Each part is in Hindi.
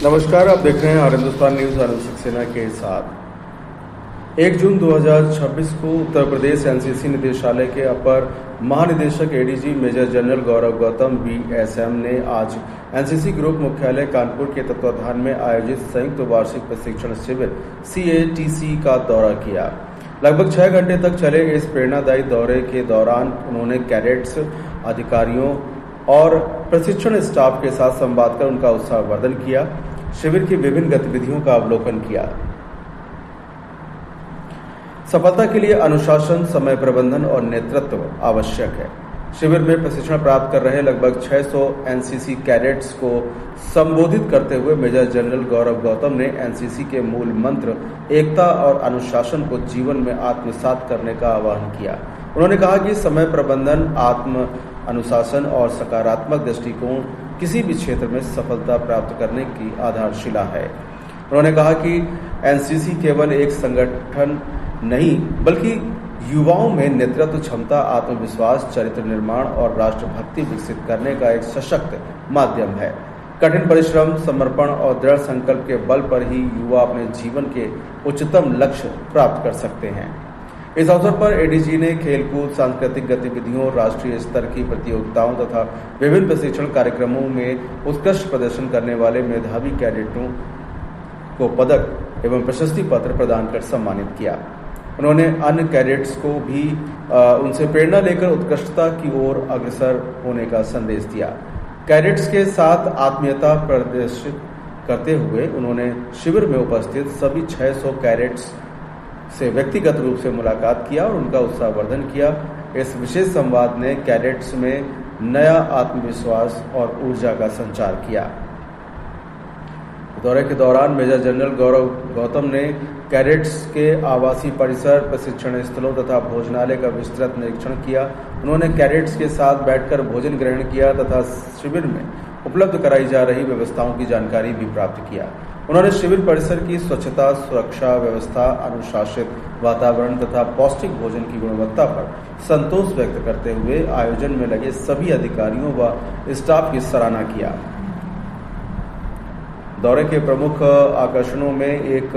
नमस्कार, आप देख रहे हैं और हिंदुस्तान न्यूज आनंद सक्सेना के साथ। 1 जून 2026 को उत्तर प्रदेश एनसीसी निदेशालय के अपर महानिदेशक एडीजी मेजर जनरल गौरव गौतम बीएसएम ने आज एनसीसी ग्रुप मुख्यालय कानपुर के तत्वाधान में आयोजित संयुक्त वार्षिक प्रशिक्षण शिविर CATC का दौरा किया। लगभग 6 घंटे तक चले इस प्रेरणादायी दौरे के दौरान उन्होंने कैडेट्स, अधिकारियों और प्रशिक्षण स्टाफ के साथ संवाद कर उनका उत्साहवर्धन किया। शिविर की विभिन्न गतिविधियों का अवलोकन किया। सफलता के लिए अनुशासन, समय प्रबंधन और नेतृत्व आवश्यक है। शिविर में प्रशिक्षण प्राप्त कर रहे लगभग 600 एनसीसी कैडेट्स को संबोधित करते हुए मेजर जनरल गौरव गौतम ने एनसीसी के मूल मंत्र एकता और अनुशासन को जीवन में आत्मसात करने का आह्वान किया। उन्होंने कहा कि समय प्रबंधन, आत्म अनुशासन और सकारात्मक दृष्टिकोण किसी भी क्षेत्र में सफलता प्राप्त करने की आधारशिला है। उन्होंने कहा कि एनसीसी केवल एक संगठन नहीं बल्कि युवाओं में नेतृत्व क्षमता, आत्मविश्वास, चरित्र निर्माण और राष्ट्रभक्ति विकसित करने का एक सशक्त माध्यम है। कठिन परिश्रम, समर्पण और दृढ़ संकल्प के बल पर ही युवा अपने जीवन के उच्चतम लक्ष्य प्राप्त कर सकते हैं। इस अवसर पर एडीजी ने खेलकूद, सांस्कृतिक गतिविधियों, राष्ट्रीय स्तर की प्रतियोगिताओं तथा विभिन्न प्रशिक्षण कार्यक्रमों में उत्कृष्ट प्रदर्शन करने वाले मेधावी कैडेटों को पदक एवं प्रशस्ति पत्र प्रदान कर सम्मानित किया। उन्होंने अन्य कैडेट्स को भी उनसे प्रेरणा लेकर उत्कृष्टता की ओर अग्रसर होने का संदेश दिया। कैडेट्स के साथ आत्मीयता प्रदर्शित करते हुए उन्होंने शिविर में उपस्थित सभी 600 कैडेट्स से व्यक्तिगत रूप से मुलाकात किया और उनका उत्साहवर्धन किया। इस विशेष संवाद ने कैडेट्स में नया आत्मविश्वास और ऊर्जा का संचार किया। दौरे के दौरान मेजर जनरल गौरव गौतम ने कैडेट्स के आवासीय परिसर, प्रशिक्षण स्थलों तथा भोजनालय का विस्तृत निरीक्षण किया। उन्होंने कैडेट्स के साथ बैठकर भोजन ग्रहण किया तथा शिविर में उपलब्ध कराई जा रही व्यवस्थाओं की जानकारी भी प्राप्त किया। उन्होंने शिविर परिसर की स्वच्छता, सुरक्षा व्यवस्था, अनुशासित वातावरण तथा पौष्टिक भोजन की गुणवत्ता पर संतोष व्यक्त करते हुए आयोजन में लगे सभी अधिकारियों व स्टाफ की सराहना किया। दौरे के प्रमुख आकर्षणों में एक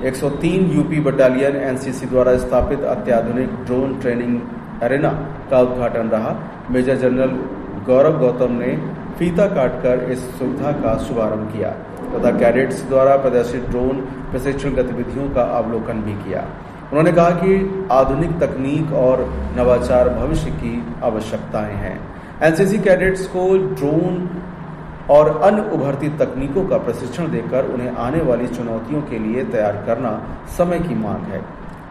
103 यूपी बटालियन एनसीसी द्वारा स्थापित अत्याधुनिक ड्रोन ट्रेनिंग एरेना का उद्घाटन रहा। मेजर जनरल गौरव गौतम ने फीता काटकर इस सुविधा का शुभारंभ किया तथा कैडेट्स द्वारा प्रदर्शित ड्रोन प्रशिक्षण गतिविधियों का अवलोकन भी किया। उन्होंने कहा कि आधुनिक तकनीक और नवाचार भविष्य की आवश्यकताएं हैं। एनसीसी कैडेट्स को ड्रोन और अन्य उभरती तकनीकों का प्रशिक्षण देकर उन्हें आने वाली चुनौतियों के लिए तैयार करना समय की मांग है।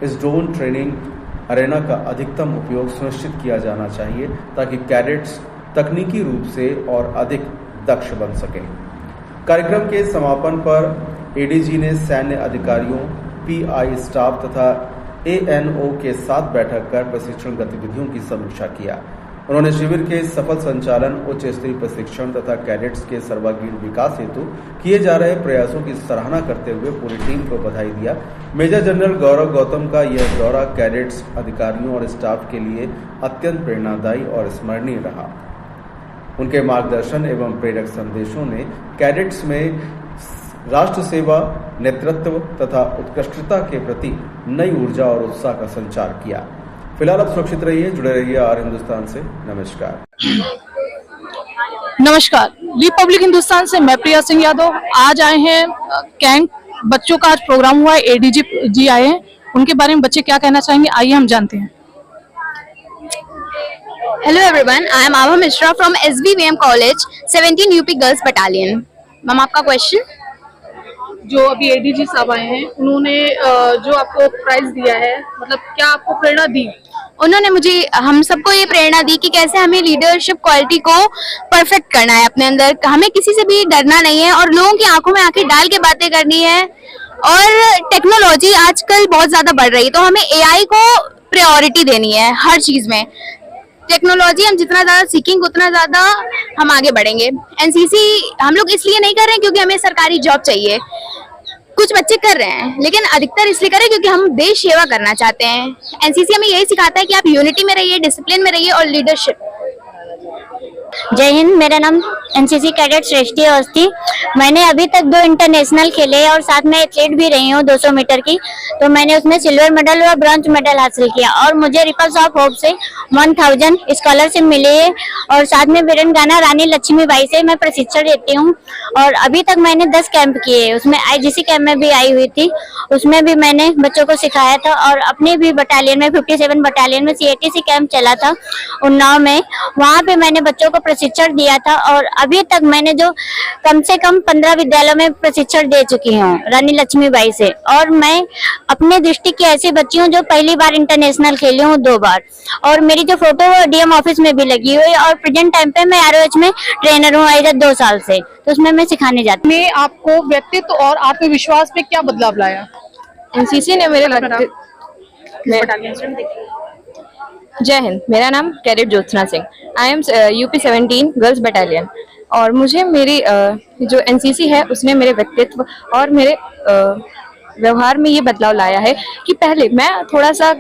इस ड्रोन ट्रेनिंग एरेना का अधिकतम उपयोग सुनिश्चित किया जाना चाहिए ताकि कैडेट्स तकनीकी रूप से और अधिक दक्ष बन सकें। कार्यक्रम के समापन पर एडीजी ने सैन्य अधिकारियों, पीआई स्टाफ तथा एएनओ के साथ बैठक कर प्रशिक्षण गतिविधियों की समीक्षा किया। उन्होंने शिविर के सफल संचालन, उच्च स्तरीय प्रशिक्षण तथा कैडेट्स के सर्वांगीण विकास हेतु किए जा रहे प्रयासों की सराहना करते हुए पूरी टीम को बधाई दिया। मेजर जनरल गौरव गौतम का यह दौरा कैडेट्स, अधिकारियों और स्टाफ के लिए अत्यंत प्रेरणादायी और स्मरणीय रहा। उनके मार्गदर्शन एवं प्रेरक संदेशों ने कैडेट्स में राष्ट्र सेवा, नेतृत्व तथा उत्कृष्टता के प्रति नई ऊर्जा और उत्साह का संचार किया। फिलहाल आप सुरक्षित रहिए, जुड़े रहिए और हिंदुस्तान से। नमस्कार। नमस्कार, रिपब्लिक हिंदुस्तान से मैं प्रिया सिंह यादव। आज आए हैं कैंप, बच्चों का आज प्रोग्राम हुआ है, एडीजी जी आए हैं। उनके बारे में बच्चे क्या कहना चाहेंगे, आइए हम जानते हैं। Hello everyone, I am Ava Mishra from SVVM College, 17 UP Girls Battalion. Ma'am आपका क्वेश्चन? जो अभी एडीजी साहब आए हैं, उन्होंने जो आपको प्राइज दिया है, मतलब क्या आपको प्रेरणा दी? उन्होंने मुझे, हम सबको ये प्रेरणा दी कि कैसे हमें लीडरशिप क्वालिटी को परफेक्ट करना है अपने अंदर। हमें किसी से भी डरना नहीं है और लोगों की आंखों में आंखें डाल के बातें करनी है। और टेक्नोलॉजी आजकल बहुत ज्यादा बढ़ रही है तो हमें एआई को प्रायोरिटी देनी है हर चीज में। टेक्नोलॉजी हम जितना ज्यादा सीखेंगे उतना ज्यादा हम आगे बढ़ेंगे। एनसीसी हम लोग इसलिए नहीं कर रहे हैं क्योंकि हमें सरकारी जॉब चाहिए, कुछ बच्चे कर रहे हैं, लेकिन अधिकतर इसलिए कर रहे हैं क्योंकि हम देश सेवा करना चाहते हैं। एनसीसी हमें यही सिखाता है कि आप यूनिटी में रहिए, डिसिप्लिन में रहिए और लीडरशिप। जय हिंद। मेरा नाम एनसीसी कैडेट श्रेष्ठी अवस्थी। मैंने अभी तक 2 इंटरनेशनल खेले और साथ में एथलीट भी रही हूँ 200 मीटर की। तो मैंने उसमें सिल्वर मेडल और ब्रॉन्ज मेडल हासिल किया और मुझे रिपल्स ऑफ होप से 1000 स्कॉलरशिप मिली है और साथ में वीरंगाना रानी लक्ष्मीबाई से मैं प्रशिक्षण लेती हूँ। और अभी तक मैंने 10 कैंप किए, उसमें आईजीसी कैंप में भी आई हुई थी, उसमें भी मैंने बच्चों को सिखाया था। और अपने भी बटालियन में 57 बटालियन में CATC कैंप चला था उन्नाव में, वहाँ पे मैंने बच्चों को प्रशिक्षण दिया था। और अभी तक मैंने जो कम से कम 15 विद्यालयों में प्रशिक्षण दे चुकी हूँ रानी लक्ष्मीबाई से। और मैं अपने डिस्ट्रिक्ट की ऐसी बच्ची हूँ जो पहली बार इंटरनेशनल खेली हूँ 2 बार। और मेरी जो फोटो है DM ऑफिस में भी लगी हुई है। और प्रेजेंट टाइम पे मैं ROH में ट्रेनर हूँ इधर 2 साल से, तो उसमें मैं सिखाने जाती हूँ। आपको व्यक्तित्व और आत्मविश्वास में क्या बदलाव लाया? एनसीसी ने मेरे जय हिंद। मेरा नाम cadet Jyotsna Singh. I am UP 17 girls battalion. और मुझे मेरी जो एनसीसी है उसने मेरे व्यक्तित्व और मेरे व्यवहार में ये बदलाव लाया है कि पहले मैं थोड़ा सा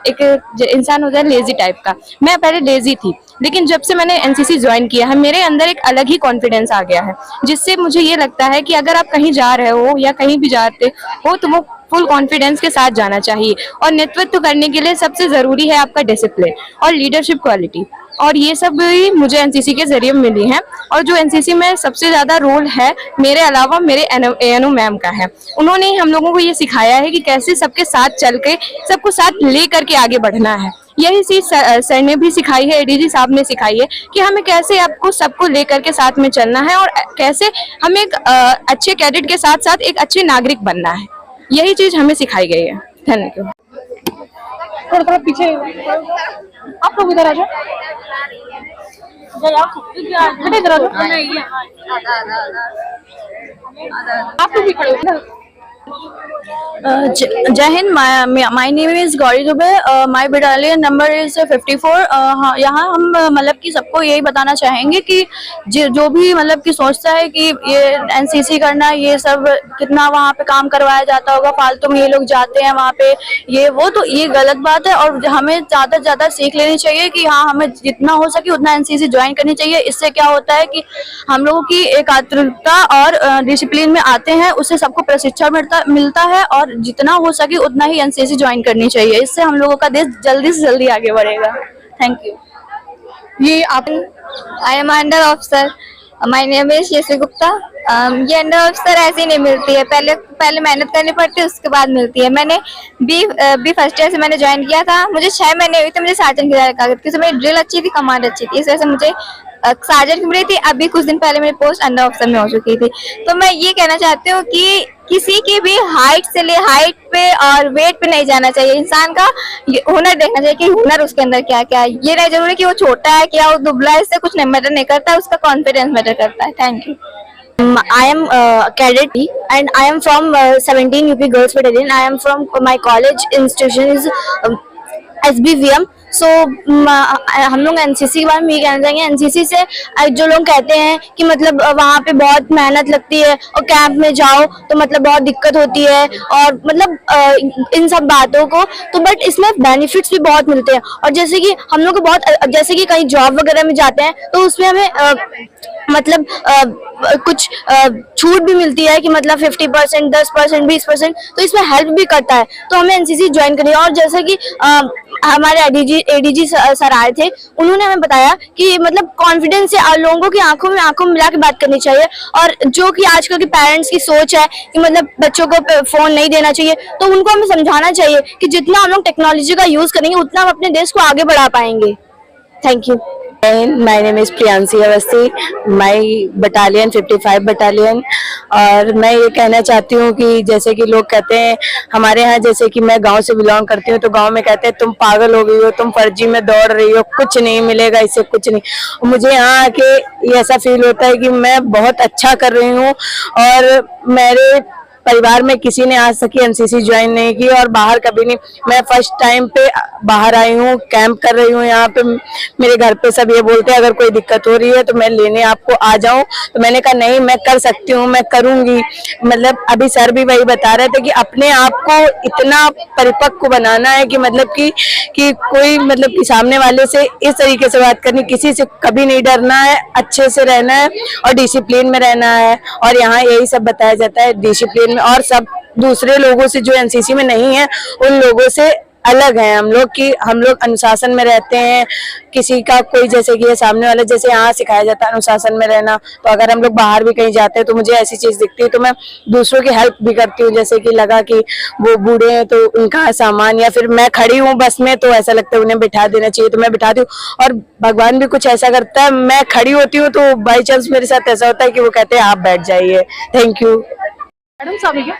एक इंसान होता है लेजी टाइप का, मैं पहले लेजी थी। लेकिन जब से मैंने एनसीसी ज्वाइन किया है मेरे अंदर एक अलग ही कॉन्फिडेंस आ गया है, जिससे मुझे ये लगता है कि अगर आप कहीं जा रहे हो या कहीं भी जाते हो तो वो फुल कॉन्फिडेंस के साथ जाना चाहिए। और नेतृत्व करने के लिए सबसे जरूरी है आपका डिसिप्लिन और लीडरशिप क्वालिटी। और ये सब भी मुझे एनसीसी के जरिए मिली हैं। और जो एनसीसी में सबसे ज्यादा रोल है मेरे अलावा मेरे ANO मैम का है। उन्होंने हम लोगों को ये सिखाया है कि कैसे सबके साथ चल के सबको साथ ले करके आगे बढ़ना है। यही चीज सर ने भी सिखाई है, ADG साहब ने सिखाई है कि हमें कैसे आपको सबको लेकर के साथ में चलना है और कैसे हमें एक अच्छे कैडेट के साथ साथ एक अच्छे नागरिक बनना है। यही चीज हमें सिखाई गई है। Thank you. थोड़ा पीछे आप लोग इधर आ जाओ, इधर आ जाओ। आप लोग भी खड़े हो ना। जय Hind. My name is Gauri Dubey. My battalion number is 54। यहाँ हम मतलब कि सबको यही बताना चाहेंगे कि जो भी मतलब कि सोचता है कि ये एनसीसी करना ये सब कितना वहाँ पे काम करवाया जाता होगा, फालतू में ये लोग जाते हैं वहाँ पे ये वो, तो ये गलत बात है। और हमें ज्यादा से ज्यादा सीख लेनी चाहिए कि हाँ हमें जितना हो सके उतना एनसीसी ज्वाइन करनी चाहिए। इससे क्या होता है कि हम लोगों की एकाग्रता और डिसिप्लिन में आते हैं, उससे सबको प्रशिक्षण मिलता है। और जितना हो सके उतना ही एनसीसी ज्वाइन करनी चाहिए, इससे हम लोगों का देश जल्दी से जल्दी आगे बढ़ेगा। Thank you. ये आप I am under officer. My name is Yashvi Gupta. ये अंडर ऑफिसर ऐसे नहीं मिलती है, पहले मेहनत करनी पड़ती है उसके बाद मिलती है। मैंने बी फर्स्ट ईयर से मैंने ज्वाइन किया था, मुझे 6 महीने हुए थे मुझे सार्जेंट की कागज की। मेरी ड्रिल अच्छी थी, कमांड अच्छी थी, इस वजह से मुझे सार्जेंट की मिली थी। अभी कुछ दिन पहले मेरी पोस्ट अंडर ऑफिसर में हो चुकी थी। तो मैं ये कहना चाहती हूँ कि किसी की भी हाइट से ले हाइट पे और वेट पे नहीं जाना चाहिए। इंसान का हुनर देखना चाहिए कि हुनर उसके अंदर क्या क्या है। ये नहीं जरूरी कि वो छोटा है क्या वो दुबला है, इससे कुछ नहीं मैटर नहीं करता, उसका कॉन्फिडेंस मैटर करता है। Thank you. I am cadet and I am from 17 UP Girls Battalion. I am from my college institution is SBVM. सो हम लोग एनसीसी के बारे में ये कहना चाहेंगे। एनसीसी से जो लोग कहते हैं कि मतलब वहाँ पे बहुत मेहनत लगती है और कैंप में जाओ तो मतलब बहुत दिक्कत होती है और मतलब इन सब बातों को, तो बट इसमें बेनिफिट्स भी बहुत मिलते हैं। और जैसे कि हम लोग को बहुत जैसे कि कहीं जॉब वगैरह में जाते हैं तो उसमें हमें मतलब कुछ छूट भी मिलती है कि मतलब 50%, 10%, 20%, तो इसमें हेल्प भी करता है। तो हमें एनसीसी ज्वाइन करनी है। और जैसे कि हमारे ADG सर आए थे, उन्होंने हमें बताया कि मतलब कॉन्फिडेंस से लोगों की आंखों में मिला के बात करनी चाहिए। और जो कि आजकल के पेरेंट्स की सोच है कि मतलब बच्चों को फोन नहीं देना चाहिए, तो उनको हमें समझाना चाहिए कि जितना हम लोग टेक्नोलॉजी का यूज करेंगे उतना हम अपने देश को आगे बढ़ा पाएंगे। Thank you. My name is Priyanshi Awasthi. My battalion 55 battalion. और मैं ये कहना चाहती हूँ कि जैसे कि लोग कहते हैं हमारे यहाँ, जैसे कि मैं गांव से बिलोंग करती हूँ, तो गांव में कहते हैं तुम पागल हो गई हो, तुम फर्जी में दौड़ रही हो, कुछ नहीं मिलेगा इससे, कुछ नहीं। मुझे यहाँ आके ऐसा फील होता है कि मैं बहुत अच्छा कर रही हूँ और मेरे परिवार में किसी ने आज तक एनसीसी ज्वाइन नहीं की और बाहर कभी नहीं, मैं फर्स्ट टाइम पे बाहर आई हूँ, कैंप कर रही हूँ यहाँ पे। मेरे घर पे सब ये बोलते हैं अगर कोई दिक्कत हो रही है तो मैं लेने आपको आ जाऊं, तो मैंने कहा नहीं, मैं कर सकती हूँ, मैं करूंगी। मतलब अभी सर भी वही बता रहे थे कि अपने आप को इतना परिपक्व बनाना है कि मतलब कि कोई मतलब कि सामने वाले से इस तरीके से बात करनी, किसी से कभी नहीं डरना है, अच्छे से रहना है और डिसिप्लिन में रहना है। और यहाँ यही सब बताया जाता है डिसिप्लिन में, और सब दूसरे लोगों से जो एनसीसी में नहीं है उन लोगों से अलग है हम लोग अनुशासन में रहते हैं। किसी का कोई जैसे कि ये सामने वाला जैसे यहाँ सिखाया जाता है अनुशासन में रहना, तो अगर हम लोग बाहर भी कहीं जाते हैं तो मुझे ऐसी चीज दिखती है तो मैं दूसरों की हेल्प भी करती हूँ। जैसे कि लगा कि वो बूढ़े हैं तो उनका सामान, या फिर मैं खड़ी हूँ बस में तो ऐसा लगता है उन्हें बिठा देना चाहिए तो मैं बिठाती हूँ। और भगवान भी कुछ ऐसा करता है, मैं खड़ी होती हूँ तो बाई चांस मेरे साथ ऐसा होता है कि वो कहते हैं आप बैठ जाइए। Thank you. मैडम साहब क्या?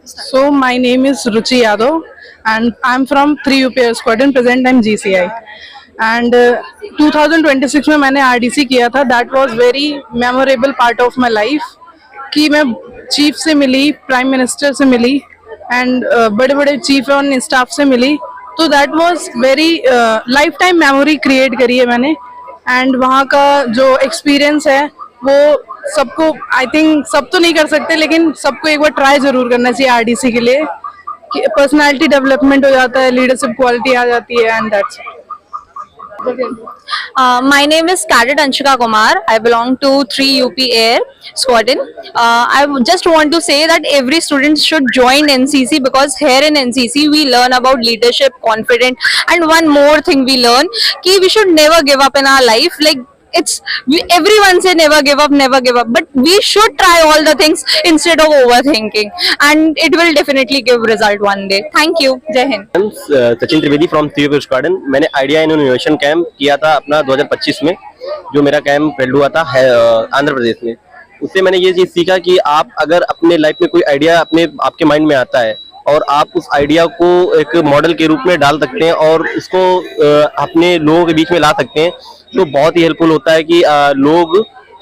So my name is Ruchi Yadav and I'm from 3 UPS squadron. Present I'm GCI and 2026 में मैंने RDC किया था. That was very memorable part of my life कि मैं चीफ से मिली, प्राइम मिनिस्टर से मिली एंड बड़े बड़े चीफ ऑन स्टाफ से मिली, तो that was very life time memory create करी है मैंने। एंड वहाँ का जो एक्सपीरियंस है वो सबको, आई थिंक सब तो नहीं कर सकते लेकिन सबको एक बार ट्राई जरूर करना चाहिए आरडीसी के लिए, कि पर्सनालिटी डेवलपमेंट हो जाता है, लीडरशिप क्वालिटी आ जाती है and that's My name is Cadet Anshika Kumar. I belong to 3 UP Air Squadron. I just want to say that every student should join NCC because here in NCC we learn about leadership, confidence, and one more thing we learn कि we should never give up in our life. Like everyone say never give up, but we should try all the things instead of overthinking, and it will definitely give result one day. Thank you. Jai Hind. Sachin Trivedi from 3 UP squadron. मैंने आइडिया इनोवेशन कैंप किया था अपना 2025 में, जो मेरा कैंप हेल्ड हुआ था आंध्र प्रदेश में। उससे मैंने ये चीज सीखा कि आप अगर अपने लाइफ में कोई आइडिया आपके माइंड में आता है और आप उस आइडिया को एक मॉडल के रूप में डाल सकते हैं और उसको अपने लोगों के बीच में ला सकते हैं, तो बहुत ही हेल्पफुल होता है कि लोग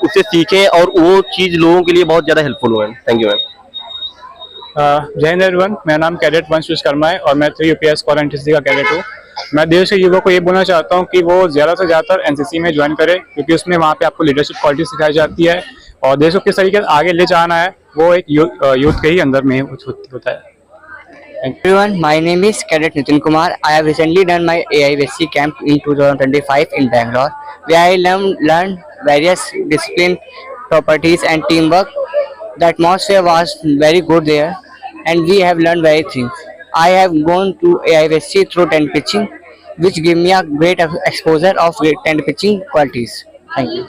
उससे सीखें और वो चीज लोगों के लिए बहुत ज्यादा हेल्पफुल हुआ है। Thank you ma'am. जय हिंद एवरीवन, मेरा नाम कैडेट वंश विश्वकर्मा है और मैं 3 UPS स्क्वाड्रन एनसीसी का कैडेट हूँ। मैं देश के युवा को ये बोलना चाहता हूँ कि वो ज़्यादा से ज़्यादातर एनसीसी में ज्वाइन करे, क्योंकि उसमें वहाँ पे आपको लीडरशिप क्वालिटी सिखाई जाती है और देश को किस तरीके से आगे ले जाना है वो एक यूथ के ही अंदर में होता है। Everyone, my name is Cadet Nitin Kumar. I have recently done my AIVSC camp in 2025 in Bangalore, where I learned various discipline properties and teamwork. The atmosphere was very good there, and we have learned various things. I have gone to AIVSC through tent pitching, which gave me a great exposure of tent pitching qualities. Thank you.